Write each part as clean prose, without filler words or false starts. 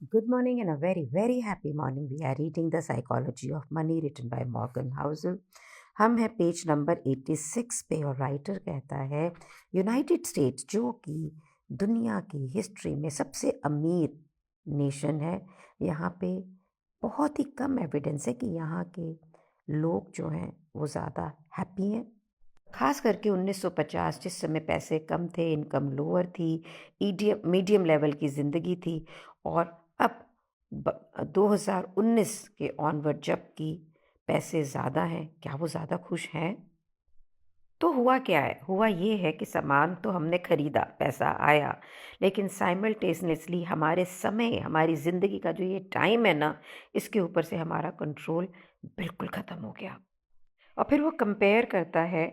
Good morning and a very, very happy morning. We are reading The Psychology of Money written by Morgan Housel. हम हैं page number 86 पे और writer कहता है United states जो कि दुनिया की हिस्ट्री में सबसे अमीर नेशन है, यहाँ पे बहुत ही कम एविडेंस है कि यहाँ के लोग जो हैं वो ज़्यादा हैप्पी हैं। खास करके 1950 जिस समय पैसे कम थे, इनकम लोअर थी, मीडियम लेवल की ज़िंदगी थी और अब 2019 के ऑनवर्ड जबकि पैसे ज़्यादा हैं, क्या वो ज़्यादा खुश हैं? तो हुआ क्या है? हुआ ये है कि सामान तो हमने खरीदा, पैसा आया, लेकिन साइमल्टेनियसली हमारे समय, हमारी ज़िंदगी का जो ये टाइम है ना, इसके ऊपर से हमारा कंट्रोल बिल्कुल ख़त्म हो गया। और फिर वो कंपेयर करता है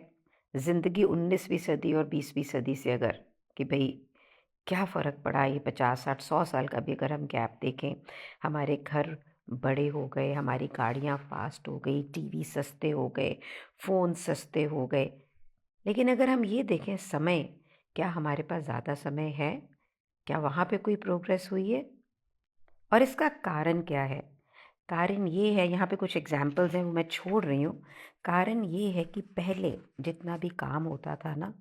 ज़िंदगी 19वीं सदी और 20वीं सदी से, अगर कि भई क्या फ़र्क पड़ा ये 50 60 100 साल का भी अगर हम गैप देखें। हमारे घर बड़े हो गए, हमारी गाड़ियाँ फ़ास्ट हो गई, टीवी सस्ते हो गए, फ़ोन सस्ते हो गए। लेकिन अगर हम ये देखें समय, क्या हमारे पास ज़्यादा समय है? क्या वहाँ पे कोई प्रोग्रेस हुई है? और इसका कारण क्या है? कारण ये है, यहाँ पे कुछ एग्ज़ाम्पल्स हैं वो मैं छोड़ रही हूँ। कारण ये है कि पहले जितना भी काम होता था ना,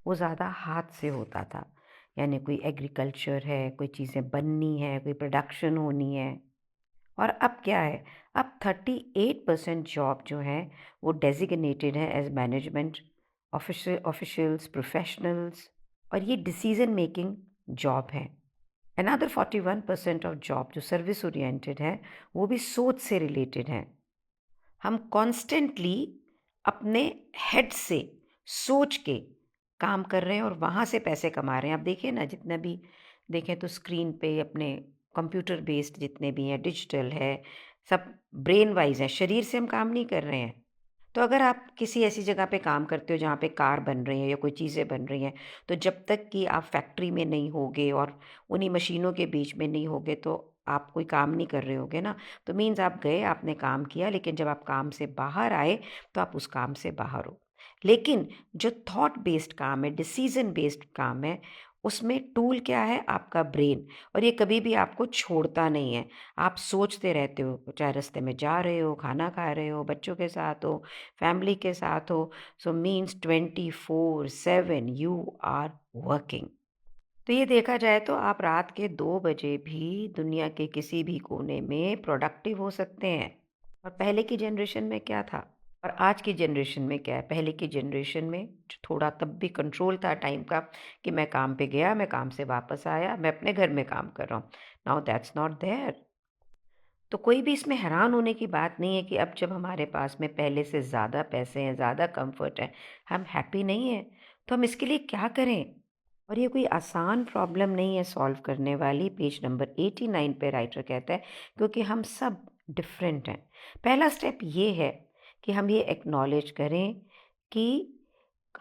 वो ज़्यादा हाथ से होता था। यानी कोई एग्रीकल्चर है, कोई चीज़ें बननी है, कोई प्रोडक्शन होनी है। और अब क्या है? अब 38% जॉब जो हैं वो डेज़िग्नेटेड हैं एज़ मैनेजमेंट ऑफ़िशियल्स, प्रोफ़ेशनल्स, और ये डिसीज़न मेकिंग जॉब हैं। अनदर 41% ऑफ जॉब जो सर्विस ओरिएंटेड हैं, वो भी सोच से रिलेटेड हैं। हम कॉन्स्टेंटली अपने हेड से सोच के काम कर रहे हैं और वहाँ से पैसे कमा रहे हैं। आप देखिए ना, जितना भी देखें तो स्क्रीन पे अपने कंप्यूटर बेस्ड जितने भी हैं, डिजिटल है, सब ब्रेन वाइज़ है, शरीर से हम काम नहीं कर रहे हैं। तो अगर आप किसी ऐसी जगह पे काम करते हो जहाँ पे कार बन रही है या कोई चीज़ें बन रही हैं, तो जब तक कि आप फैक्ट्री में नहीं होगे और उन्हीं मशीनों के बीच में नहीं होगे, तो आप कोई काम नहीं कर रहे होगे ना। तो मीन्स आप गए, आपने काम किया, लेकिन जब आप काम से बाहर आए तो आप उस काम से बाहर हो। लेकिन जो थॉट बेस्ड काम है, डिसीजन बेस्ड काम है, उसमें टूल क्या है? आपका ब्रेन। और ये कभी भी आपको छोड़ता नहीं है। आप सोचते रहते हो, चाहे रास्ते में जा रहे हो, खाना खा रहे हो, बच्चों के साथ हो, फैमिली के साथ हो। So means 24/7 you are working. तो ये देखा जाए तो आप रात के 2 बजे भी दुनिया के किसी भी कोने में प्रोडक्टिव हो सकते हैं। और पहले की जनरेशन में क्या था और आज की जनरेशन में क्या है? पहले की जनरेशन में जो थोड़ा तब भी कंट्रोल था टाइम का, कि मैं काम पे गया, मैं काम से वापस आया, मैं अपने घर में काम कर रहा हूँ। Now that's not there. तो कोई भी इसमें हैरान होने की बात नहीं है कि अब जब हमारे पास में पहले से ज़्यादा पैसे हैं, ज़्यादा कंफर्ट है, हम हैप्पी नहीं हैं। तो हम इसके लिए क्या करें? और ये कोई आसान प्रॉब्लम नहीं है सॉल्व करने वाली। पेज नंबर 89 पे राइटर कहता है क्योंकि हम सब डिफरेंट हैं। पहला स्टेप ये है कि हम ये एक्नॉलेज करें कि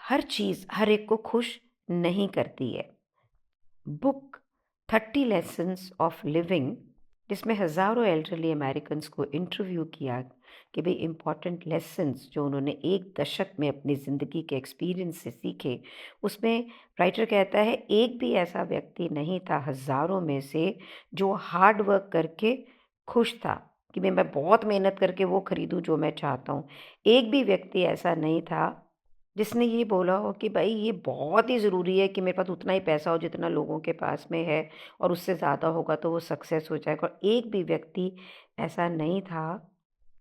हर चीज़ हर एक को खुश नहीं करती है। बुक 30 लेसन्स ऑफ लिविंग, जिसमें हज़ारों एल्डरली अमेरिकन्स को इंटरव्यू किया कि भाई इम्पॉर्टेंट लेसन्स जो उन्होंने एक दशक में अपनी ज़िंदगी के एक्सपीरियंस से सीखे, उसमें राइटर कहता है एक भी ऐसा व्यक्ति नहीं था हज़ारों में से जो हार्ड वर्क करके खुश था, कि मैं बहुत मेहनत करके वो खरीदूं जो मैं चाहता हूँ। एक भी व्यक्ति ऐसा नहीं था जिसने ये बोला हो कि भाई ये बहुत ही ज़रूरी है कि मेरे पास उतना ही पैसा हो जितना लोगों के पास में है, और उससे ज़्यादा होगा तो वो सक्सेस हो जाएगा। और एक भी व्यक्ति ऐसा नहीं था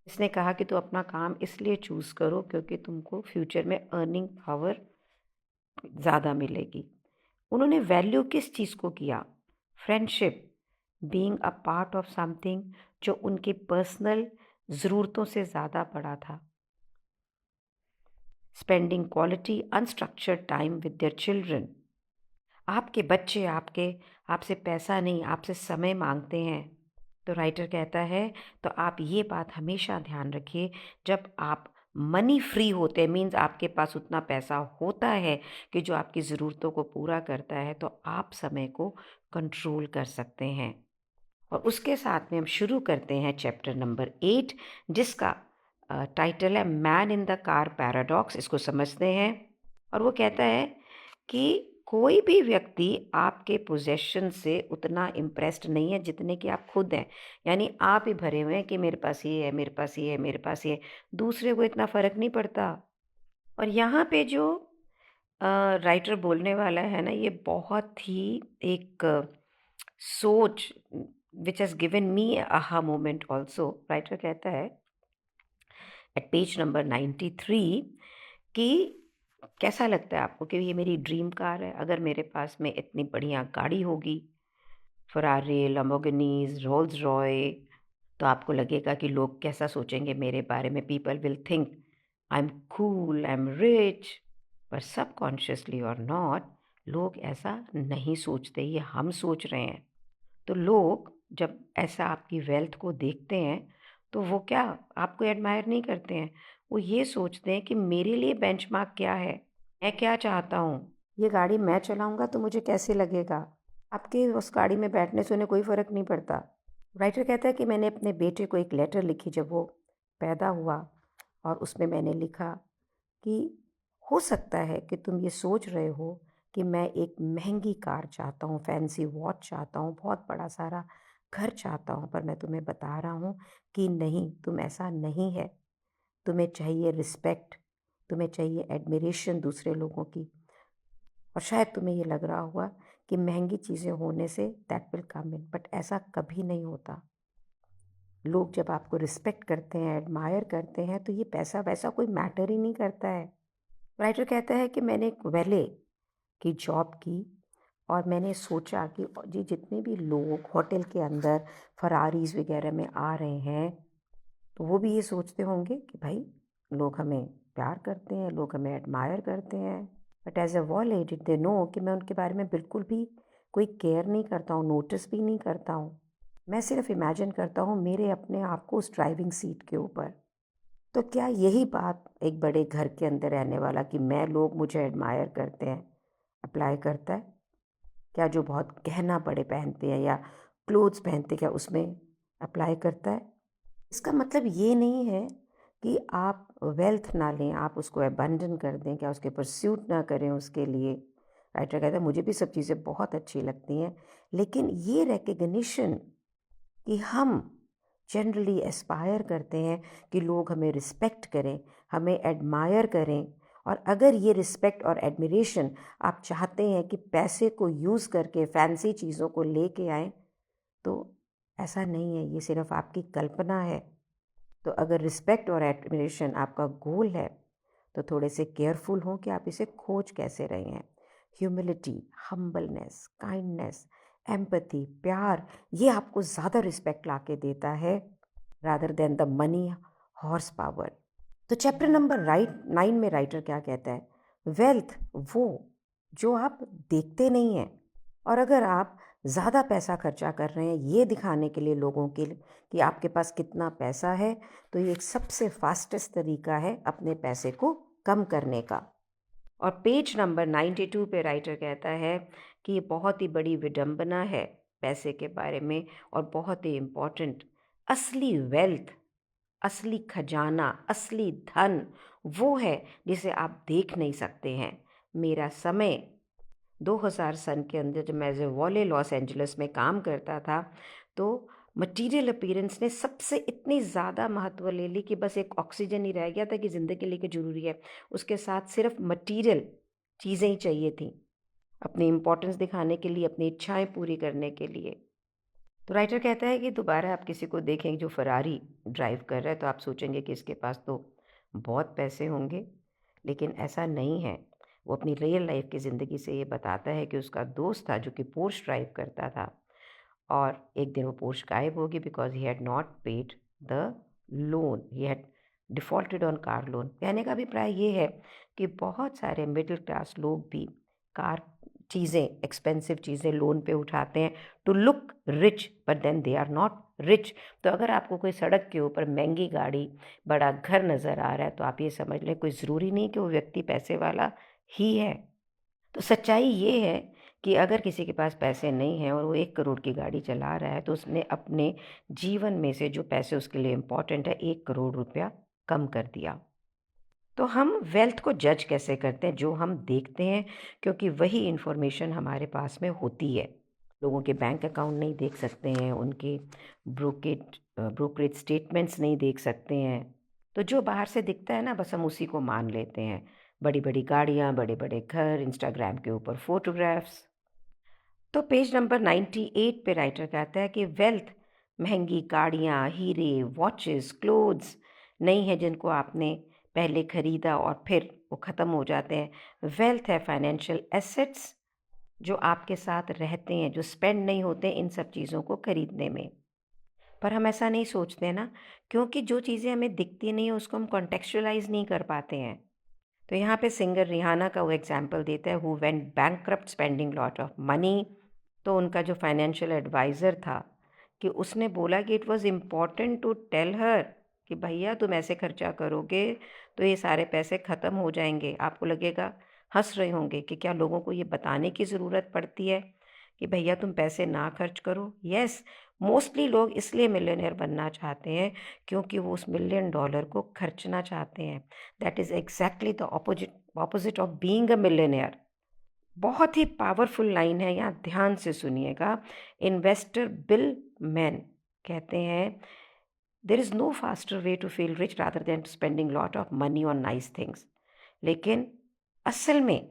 जिसने कहा कि तुम अपना काम इसलिए चूज़ करो क्योंकि तुमको फ्यूचर में अर्निंग पावर ज़्यादा मिलेगी। उन्होंने वैल्यू किस चीज़ को किया? Friendship, being a part of something जो उनकी पर्सनल ज़रूरतों से ज़्यादा बड़ा था। Spending quality unstructured time with their children. आपके बच्चे आपसे पैसा नहीं, आपसे समय मांगते हैं। तो राइटर कहता है, तो आप ये बात हमेशा ध्यान रखिए, जब आप मनी फ्री होते हैं, मीन्स आपके पास उतना पैसा होता है कि जो आपकी ज़रूरतों को पूरा करता है, तो आप समय को कंट्रोल कर सकते हैं। और उसके साथ में हम शुरू करते हैं चैप्टर नंबर 8, जिसका टाइटल है man in the car paradox. इसको समझते हैं। और वो कहता है कि कोई भी व्यक्ति आपके पोज़ेशन से उतना इम्प्रेस्ड नहीं है जितने कि आप खुद हैं। यानी आप ही भरे हुए हैं कि मेरे पास ये है, मेरे पास ये है, मेरे पास ये है। दूसरे को इतना फ़र्क नहीं पड़ता। और यहाँ पे जो राइटर बोलने वाला है ना, ये बहुत ही एक सोच which has given me aha moment also. Writer कहता है एट पेज नंबर 93 कि कैसा लगता है आपको कि ये मेरी ड्रीम कार है, अगर मेरे पास में इतनी बढ़िया गाड़ी होगी, फरारी, लैम्बोर्गिनीज़, रोल्स रॉय, तो आपको लगेगा कि लोग कैसा सोचेंगे मेरे बारे में। People will think I am cool, I am rich. पर सबकॉन्शियसली और नॉट, लोग ऐसा नहीं सोचते, ये हम सोच रहे हैं। तो लोग जब ऐसा आपकी वेल्थ को देखते हैं तो वो क्या आपको एडमायर नहीं करते हैं, वो ये सोचते हैं कि मेरे लिए बेंचमार्क क्या है, मैं क्या चाहता हूँ, ये गाड़ी मैं चलाऊँगा तो मुझे कैसे लगेगा। आपके उस गाड़ी में बैठने से उन्हें कोई फ़र्क नहीं पड़ता। राइटर कहता है कि मैंने अपने बेटे को एक लेटर लिखी जब वो पैदा हुआ, और उसमें मैंने लिखा कि हो सकता है कि तुम ये सोच रहे हो कि मैं एक महंगी कार चाहता हूँ, फैंसी वॉच चाहता हूँ, बहुत बड़ा सारा घर चाहता हूँ, पर मैं तुम्हें बता रहा हूँ कि नहीं, तुम ऐसा नहीं है। तुम्हें चाहिए रिस्पेक्ट, तुम्हें चाहिए एडमिरेशन दूसरे लोगों की। और शायद तुम्हें ये लग रहा होगा कि महंगी चीज़ें होने say that will come in, but ऐसा कभी नहीं होता। लोग जब आपको रिस्पेक्ट करते हैं, एडमायर करते हैं, तो ये पैसा वैसा कोई मैटर ही नहीं करता है। राइटर कहता है कि मैंने एक वैले की जॉब की, और मैंने सोचा कि जी जितने भी लोग होटल के अंदर फरारीज वगैरह में आ रहे हैं, तो वो भी ये सोचते होंगे कि भाई लोग हमें प्यार करते हैं, लोग हमें एडमायर करते हैं। But as a valet did they know कि मैं उनके बारे में बिल्कुल भी कोई केयर नहीं करता हूँ, नोटिस भी नहीं करता हूँ। मैं सिर्फ इमेजिन करता हूँ मेरे अपने आप को उस ड्राइविंग सीट के ऊपर। तो क्या यही बात एक बड़े घर के अंदर रहने वाला कि मैं लोग मुझे एडमायर करते हैं अप्लाई करता है? क्या जो बहुत गहना बड़े पहनते हैं या क्लोथ्स पहनते हैं, क्या उसमें अप्लाई करता है? इसका मतलब ये नहीं है कि आप वेल्थ ना लें, आप उसको अबंडन कर दें, क्या उसके परस्यूट ना करें उसके लिए। राइटर कहता है मुझे भी सब चीज़ें बहुत अच्छी लगती हैं, लेकिन ये रिकग्निशन कि हम जनरली एस्पायर करते हैं कि लोग हमें रिस्पेक्ट करें, हमें एडमायर करें, और अगर ये रिस्पेक्ट और एडमिरेशन आप चाहते हैं कि पैसे को यूज़ करके फैंसी चीज़ों को लेके आएँ, तो ऐसा नहीं है, ये सिर्फ आपकी कल्पना है। तो अगर रिस्पेक्ट और एडमिरेशन आपका गोल है, तो थोड़े से केयरफुल हों कि आप इसे खोज कैसे रहे हैं। ह्यूमिलिटी, हम्बलनेस, काइंडनेस, एम्पैथी, प्यार, ये आपको ज़्यादा रिस्पेक्ट ला के देता है rather than the money horse power. तो चैप्टर नंबर 9 में राइटर क्या कहता है? वेल्थ वो जो आप देखते नहीं हैं, और अगर आप ज़्यादा पैसा खर्चा कर रहे हैं ये दिखाने के लिए लोगों के कि आपके पास कितना पैसा है, तो ये एक सबसे फास्टेस्ट तरीका है अपने पैसे को कम करने का। और पेज नंबर 92 पे राइटर कहता है कि ये बहुत ही बड़ी विडंबना है पैसे के बारे में, और बहुत ही इम्पोर्टेंट। असली वेल्थ, असली खजाना, असली धन वो है जिसे आप देख नहीं सकते हैं। मेरा समय 2000 सन के अंदर जब मैं as a valet Los Angeles में काम करता था, तो मटीरियल अपीयरेंस ने सबसे इतनी ज़्यादा महत्व ले ली कि बस एक ऑक्सीजन ही रह गया था कि ज़िंदगी के लिए ज़रूरी है, उसके साथ सिर्फ मटीरियल चीज़ें ही चाहिए थी अपनी इम्पोर्टेंस दिखाने के लिए, अपनी इच्छाएं पूरी करने के लिए। तो राइटर कहता है कि दोबारा आप किसी को देखें जो फरारी ड्राइव कर रहा है, तो आप सोचेंगे कि इसके पास तो बहुत पैसे होंगे, लेकिन ऐसा नहीं है। वो अपनी रियल लाइफ की ज़िंदगी से ये बताता है कि उसका दोस्त था जो कि पोर्श ड्राइव करता था, और एक दिन वो पोर्श गायब होगी because he had not paid the loan, he had defaulted on car loan. कहने का अभिप्राय ये है कि बहुत सारे मिडिल क्लास लोग भी कार चीज़ें, एक्सपेंसिव चीज़ें लोन पे उठाते हैं to look rich, but then they are not rich. तो अगर आपको कोई सड़क के ऊपर महंगी गाड़ी, बड़ा घर नज़र आ रहा है, तो आप ये समझ लें कोई ज़रूरी नहीं कि वो व्यक्ति पैसे वाला ही है। तो सच्चाई ये है कि अगर किसी के पास पैसे नहीं हैं और वो 1 करोड़ की गाड़ी चला रहा है, तो उसने अपने जीवन में से जो पैसे उसके लिए इम्पोर्टेंट है, 1 करोड़ रुपया कम कर दिया। तो हम वेल्थ को जज कैसे करते हैं? जो हम देखते हैं, क्योंकि वही इन्फॉर्मेशन हमारे पास में होती है। लोगों के बैंक अकाउंट नहीं देख सकते हैं, उनके ब्रोकरेज स्टेटमेंट्स नहीं देख सकते हैं। तो जो बाहर से दिखता है ना, बस हम उसी को मान लेते हैं। बड़ी बड़ी गाड़ियाँ, बड़े बड़े घर, इंस्टाग्राम के ऊपर फोटोग्राफ्स। तो पेज नंबर 98 पे राइटर कहता है कि वेल्थ महंगी गाड़ियाँ, हीरे, वॉचेस, क्लोथ्स नहीं है जिनको आपने पहले खरीदा और फिर वो ख़त्म हो जाते हैं। वेल्थ है फाइनेंशियल एसेट्स जो आपके साथ रहते हैं, जो स्पेंड नहीं होते इन सब चीज़ों को खरीदने में। पर हम ऐसा नहीं सोचते ना, क्योंकि जो चीज़ें हमें दिखती नहीं है उसको हम कॉन्टेक्चुअलाइज नहीं कर पाते हैं। तो यहाँ पे सिंगर रिहाना का वो एग्जाम्पल देता है, who went bankrupt spending lot of money. तो उनका जो फाइनेंशियल एडवाइज़र था कि उसने बोला कि it was important to tell her कि भैया तुम ऐसे खर्चा करोगे तो ये सारे पैसे ख़त्म हो जाएंगे। आपको लगेगा, हंस रहे होंगे कि क्या लोगों को ये बताने की ज़रूरत पड़ती है कि भैया तुम पैसे ना खर्च करो। यस, मोस्टली लोग इसलिए मिलियनेयर बनना चाहते हैं क्योंकि वो उस $1 million को खर्चना चाहते हैं। That is exactly the opposite of being a millionaire. बहुत ही पावरफुल लाइन है, यहाँ ध्यान से सुनिएगा। इन्वेस्टर बिल मैन कहते हैं, there is no faster way to feel rich rather than spending lot of money on nice things. लेकिन असल में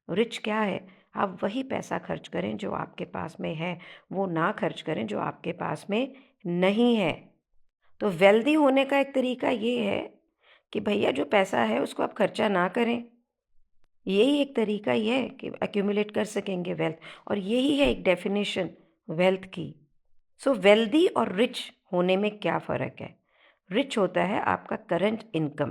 रिच क्या है? आप वही पैसा खर्च करें जो आपके पास में है, वो ना खर्च करें जो आपके पास में नहीं है। तो वेल्दी होने का एक तरीका ये है कि भैया जो पैसा है उसको आप खर्चा ना करें। यही एक तरीका ही है कि एक्यूमुलेट कर सकेंगे वेल्थ, और यही है एक डेफिनेशन वेल्थ की। सो वेल्दी और रिच होने में क्या फ़र्क है? रिच होता है आपका करंट इनकम।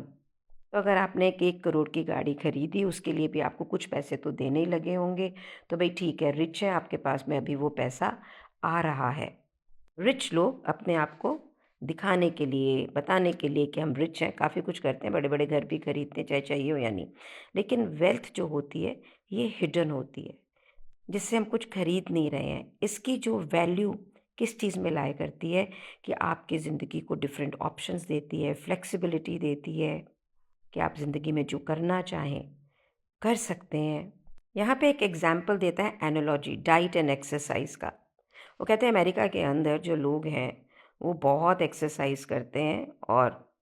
तो अगर आपने एक 1 करोड़ की गाड़ी खरीदी, उसके लिए भी आपको कुछ पैसे तो देने ही लगे होंगे। तो भाई ठीक है, रिच है, आपके पास में अभी वो पैसा आ रहा है। रिच लोग अपने आप को दिखाने के लिए, बताने के लिए कि हम रिच हैं, काफ़ी कुछ करते हैं, बड़े बड़े घर भी खरीदते हैं, चाहे चाहिए हो या नहीं। लेकिन वेल्थ जो होती है ये हिडन होती है, जिससे हम कुछ खरीद नहीं रहे हैं। इसकी जो वैल्यू किस चीज़ में लाया करती है कि आपकी ज़िंदगी को डिफरेंट ऑप्शंस देती है, फ्लेक्सिबिलिटी देती है कि आप ज़िंदगी में जो करना चाहें कर सकते हैं। यहाँ पे एक एग्जाम्पल देता है एनालॉजी डाइट एंड एक्सरसाइज का। वो कहते हैं अमेरिका के अंदर जो लोग हैं वो बहुत एक्सरसाइज करते हैं और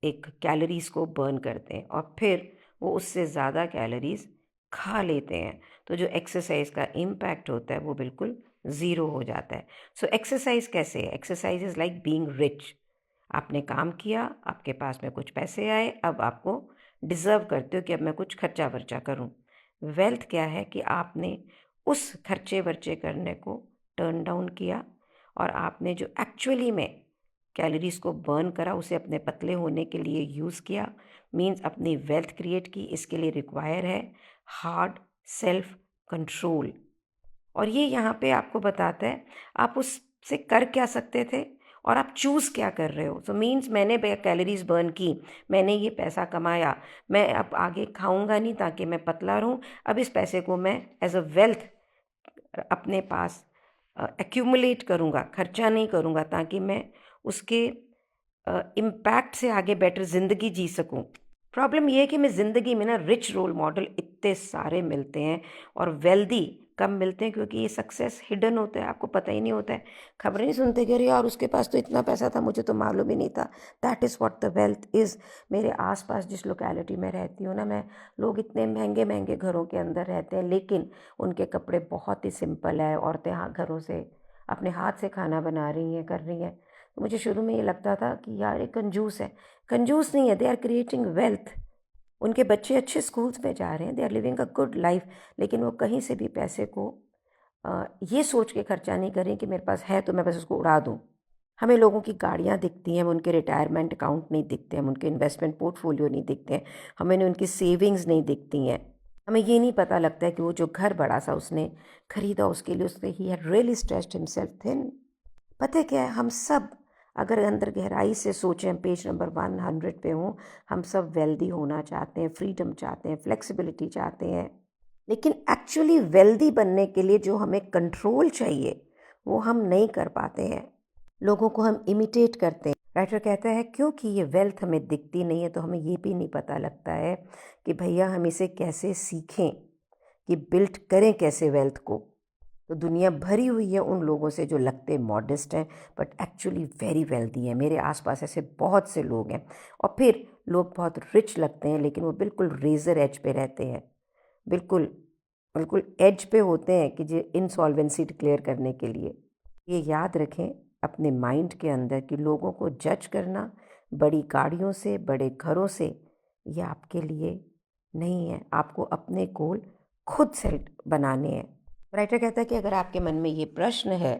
एक कैलोरीज़ को बर्न करते हैं और फिर वो उससे ज़्यादा कैलोरीज़ खा लेते हैं। तो जो एक्सरसाइज का इम्पैक्ट होता है वो बिल्कुल ज़ीरो हो जाता है। सो एक्सरसाइज कैसे है? Exercise is like being rich. आपने काम किया, आपके पास में कुछ पैसे आए, अब आपको डिज़र्व करते हो कि अब मैं कुछ खर्चा वर्चा करूं। वेल्थ क्या है कि आपने उस खर्चे वर्चे करने को टर्न डाउन किया और आपने जो एक्चुअली में कैलोरीज को बर्न करा उसे अपने पतले होने के लिए यूज़ किया। मीन्स अपनी वेल्थ क्रिएट की। इसके लिए रिक्वायर है हार्ड सेल्फ कंट्रोल। और ये यहाँ पे आपको बताता है आप उससे कर क्या सकते थे और आप चूज़ क्या कर रहे हो। सो मीन्स मैंने कैलोरीज बर्न की, मैंने ये पैसा कमाया, मैं अब आगे खाऊंगा नहीं ताकि मैं पतला रहूं। अब इस पैसे को मैं एज अ वेल्थ अपने पास एक्यूमुलेट करूंगा, खर्चा नहीं करूंगा, ताकि मैं उसके इम्पैक्ट से आगे बेटर ज़िंदगी जी सकूं। प्रॉब्लम ये है कि मैं ज़िंदगी में ना रिच रोल मॉडल इतने सारे मिलते हैं और वेल्दी कम मिलते हैं, क्योंकि ये सक्सेस हिडन होता है, आपको पता ही नहीं होता है। खबरें नहीं सुनते कि अरे यार उसके पास तो इतना पैसा था, मुझे तो मालूम ही नहीं था। That is what the wealth is. मेरे आसपास जिस लोकेलिटी में रहती हूँ ना मैं, लोग इतने महंगे महंगे घरों के अंदर रहते हैं लेकिन उनके कपड़े बहुत ही सिंपल है। औरतें घरों से अपने हाथ से खाना बना रही हैं, कर रही हैं। तो मुझे शुरू में ये लगता था कि यार ये कंजूस है। कंजूस नहीं है, दे आर क्रिएटिंग वेल्थ। उनके बच्चे अच्छे स्कूल्स में जा रहे हैं, they are living a good life, लेकिन वो कहीं से भी पैसे को ये सोच के खर्चा नहीं करें कि मेरे पास है तो मैं बस उसको उड़ा दूँ। हमें लोगों की गाड़ियाँ दिखती हैं, हमें उनके रिटायरमेंट अकाउंट नहीं दिखते, हम उनके इन्वेस्टमेंट पोर्टफोलियो नहीं दिखते हैं, हमें उनकी सेविंग्स नहीं दिखती हैं। हमें ये नहीं पता लगता है कि वो जो घर बड़ा सा उसने खरीदा उसके लिए उसने he had really stressed himself thin. पता है क्या है, हम सब अगर अंदर गहराई से सोचें, पेज नंबर 100 पे हूँ, हम सब वेल्दी होना चाहते हैं, फ्रीडम चाहते हैं, फ्लेक्सिबिलिटी चाहते हैं। लेकिन एक्चुअली वेल्दी बनने के लिए जो हमें कंट्रोल चाहिए वो हम नहीं कर पाते हैं। लोगों को हम इमिटेट करते हैं, राइटर कहता है क्योंकि ये वेल्थ हमें दिखती नहीं है तो हमें ये भी नहीं पता लगता है कि भैया हम इसे कैसे सीखें, कि बिल्ड करें कैसे वेल्थ को। तो दुनिया भरी हुई है उन लोगों से जो लगते मॉडेस्ट हैं बट एक्चुअली वेरी वेल्दी हैं। मेरे आसपास ऐसे बहुत से लोग हैं। और फिर लोग बहुत रिच लगते हैं लेकिन वो बिल्कुल रेजर एज पे रहते हैं, बिल्कुल बिल्कुल एज पे होते हैं कि जो इंसॉल्वेंसी डिक्लेयर करने के लिए। ये याद रखें अपने माइंड के अंदर कि लोगों को जज करना बड़ी गाड़ियों से, बड़े घरों से, ये आपके लिए नहीं है। आपको अपने गोल खुद सेट बनाने हैं। राइटर कहता है कि अगर आपके मन में ये प्रश्न है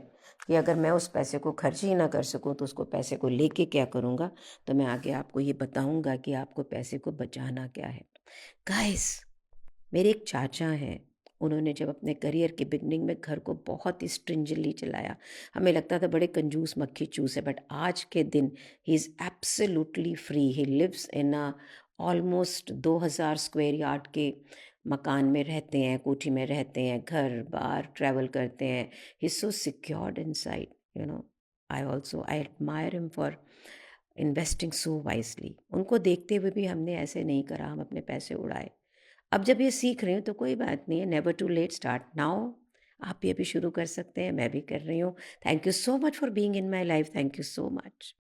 कि अगर मैं उस पैसे को खर्च ही ना कर सकूं तो उसको पैसे को लेके क्या करूंगा, तो मैं आगे आपको ये बताऊंगा कि आपको पैसे को बचाना क्या है। गाइस, मेरे एक चाचा हैं, उन्होंने जब अपने करियर के बिगनिंग में घर को बहुत ही स्ट्रिंजली चलाया, हमें लगता था बड़े कंजूस मक्खी चूस है, बट आज के दिन he is absolutely free. He lives in a almost 2000 square yard के मकान में रहते हैं, कोठी में रहते हैं, घर बार ट्रैवल करते हैं। He is so secured inside, you know. I admire him for investing so wisely. उनको देखते हुए भी हमने ऐसे नहीं करा, हम अपने पैसे उड़ाए। अब जब ये सीख रही हूँ तो कोई बात नहीं है, never too late, start now. आप ये भी शुरू कर सकते हैं, मैं भी कर रही हूँ। Thank you so much for being in my life, thank you so much.